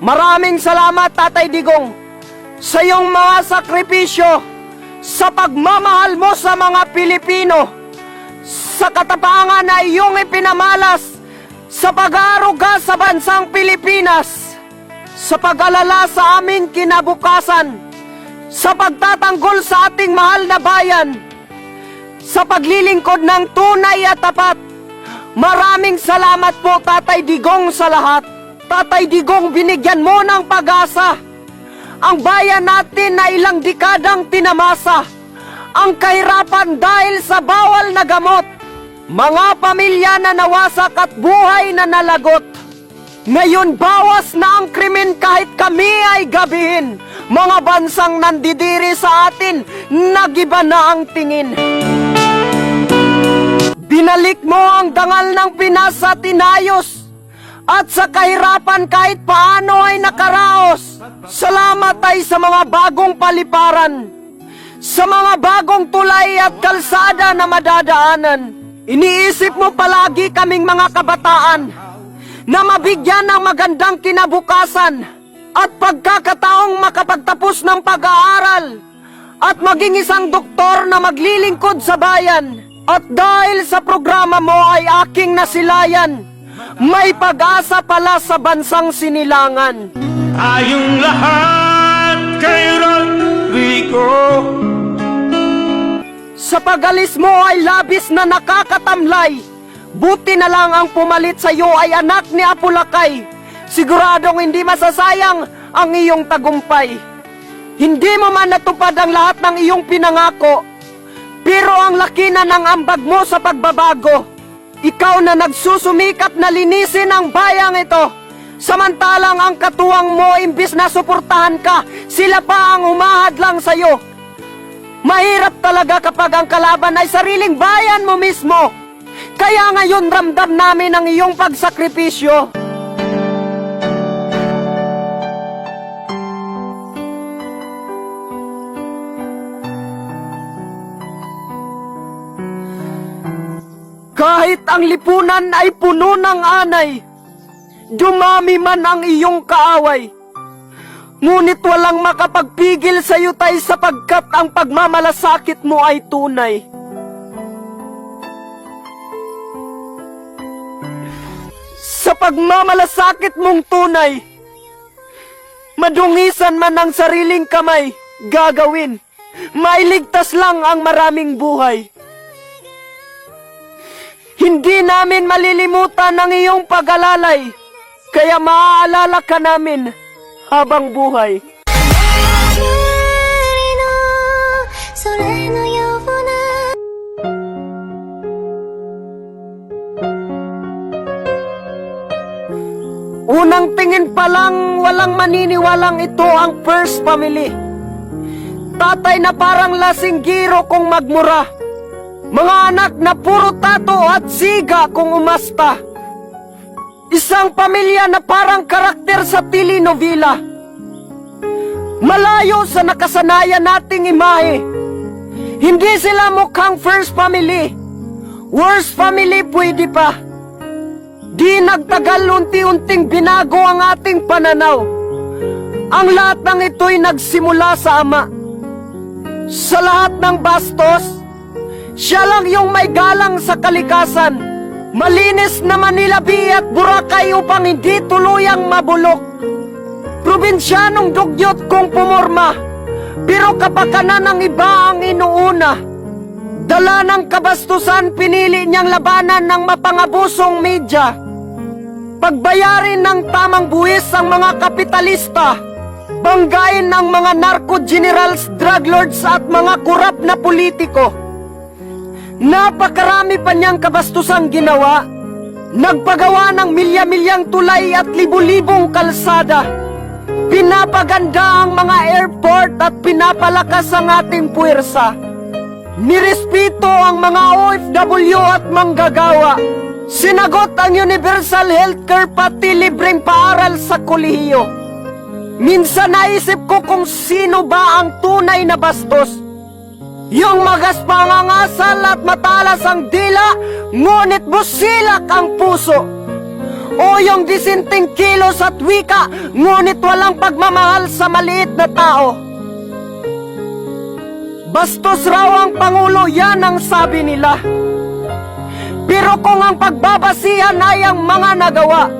Maraming salamat, Tatay Digong, sa iyong mga sakripisyo, sa pagmamahal mo sa mga Pilipino, sa katapangan na iyong ipinamalas sa pag-aaruga sa bansang Pilipinas, sa pag-alala sa aming kinabukasan, sa pagtatanggol sa ating mahal na bayan, sa paglilingkod ng tunay at tapat. Maraming salamat po, Tatay Digong, sa lahat. Tatay Digong, binigyan mo ng pag-asa ang bayan natin na ilang dekadang tinamasa ang kahirapan dahil sa bawal na gamot, mga pamilya na nawasak at buhay na nalagot. Ngayon bawas na ang krimen kahit kami ay gabihin. Mga bansang nandidiri sa atin, nagiba na ang tingin. Binalik mo ang dangal ng Pinas at inayos, at sa kahirapan kahit paano ay nakaraos. Salamat ay sa mga bagong paliparan, sa mga bagong tulay at kalsada na madadaanan. Iniisip mo palagi kaming mga kabataan na mabigyan ng magandang kinabukasan at pagkakataong makapagtapos ng pag-aaral at maging isang doktor na maglilingkod sa bayan. At dahil sa programa mo ay aking nasilayan, may pag-asa pala sa bansang sinilangan. Tayong lahat kay Rodrigo. Sa pag-alis mo ay labis na nakakatamlay. Buti na lang ang pumalit sa iyo ay anak ni Apulakay. Siguradong hindi masasayang ang iyong tagumpay. Hindi mo man natupad ang lahat ng iyong pinangako, pero ang laki na ng ambag mo sa pagbabago. Ikaw na nagsusumikap na linisin ang bayang ito, samantalang ang katuwang mo imbis na suportahan ka, sila pa ang humahad lang sa'yo. Mahirap talaga kapag ang kalaban ay sariling bayan mo mismo. Kaya ngayon ramdam namin ang iyong pagsakripisyo. Kahit ang lipunan ay puno ng anay, dumami man ang iyong kaaway, ngunit walang makapagpigil sa iyo, Tay, sapagkat ang pagmamalasakit mo ay tunay. Sa pagmamalasakit mong tunay, madungisan man ang sariling kamay, gagawin, mailigtas lang ang maraming buhay. Hindi namin malilimutan ang iyong pag-alalay, kaya maaalala ka namin habang buhay. Unang tingin pa lang, walang maniniwalang ito ang first family. Tatay na parang lasinggiro kung magmura. Mga anak na puro tato at siga kung umasta. Isang pamilya na parang karakter sa telenovela. Malayo sa nakasanayan nating imahe. Hindi sila mukhang first family. Worst family pwede pa. Di nagtagal, unti-unting binago ang ating pananaw. Ang lahat ng ito'y nagsimula sa ama. Sa lahat ng bastos, siya lang yung may galang sa kalikasan. Malinis na Manilabi at Boracay upang hindi tuluyang mabulok. Probinsyanong dugyot kung pumorma, pero kapakanan ng iba ang inuuna. Dala ng kabastusan, pinili niyang labanan ng mapangabusong media. Pagbayarin ng tamang buwis ang mga kapitalista. Banggain ng mga narco-generals, drug lords at mga kurap na politiko. Napakarami pa niyang kabastusang ginawa. Nagpagawa ng milya-milyang tulay at libu-libong kalsada. Pinapaganda ang mga airport at pinapalakas ang ating puwersa. Nirespeto ang mga OFW at manggagawa. Sinagot ang universal healthcare pati libreng paaral sa kolehiyo. Minsan naisip ko kung sino ba ang tunay na bastos. Yung magaspang asal at matalas ang dila, ngunit busilak ang puso. o yung disenteng kilos at wika, ngunit walang pagmamahal sa maliit na tao. Bastos raw ang Pangulo, yan ang sabi nila. Pero kung ang pagbabasihan ay ang mga nagawa,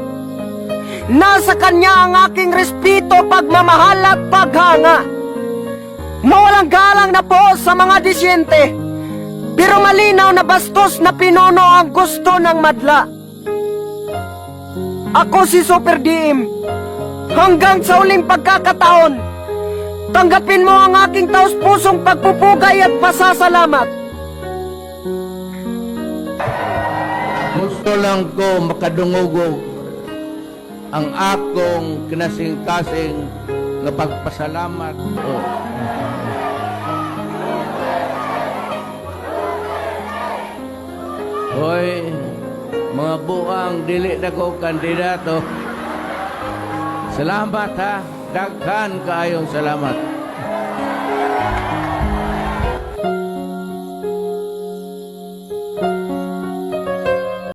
nasa kanya ang aking respeto, pagmamahal at paghanga. Mawalang galang na po sa mga disyente, pero malinaw na bastos na pinuno ang gusto ng madla. Ako si Super DM. Hanggang sa uling pagkakataon, tanggapin mo ang aking taos-pusong pagpupugay at pasasalamat. Gusto lang ko makadungugog ang akong kinasing-kasing na pagpasalamat. Hoy, mga buang dili na ko kandidato. Salamat ha, daghan kaayong salamat.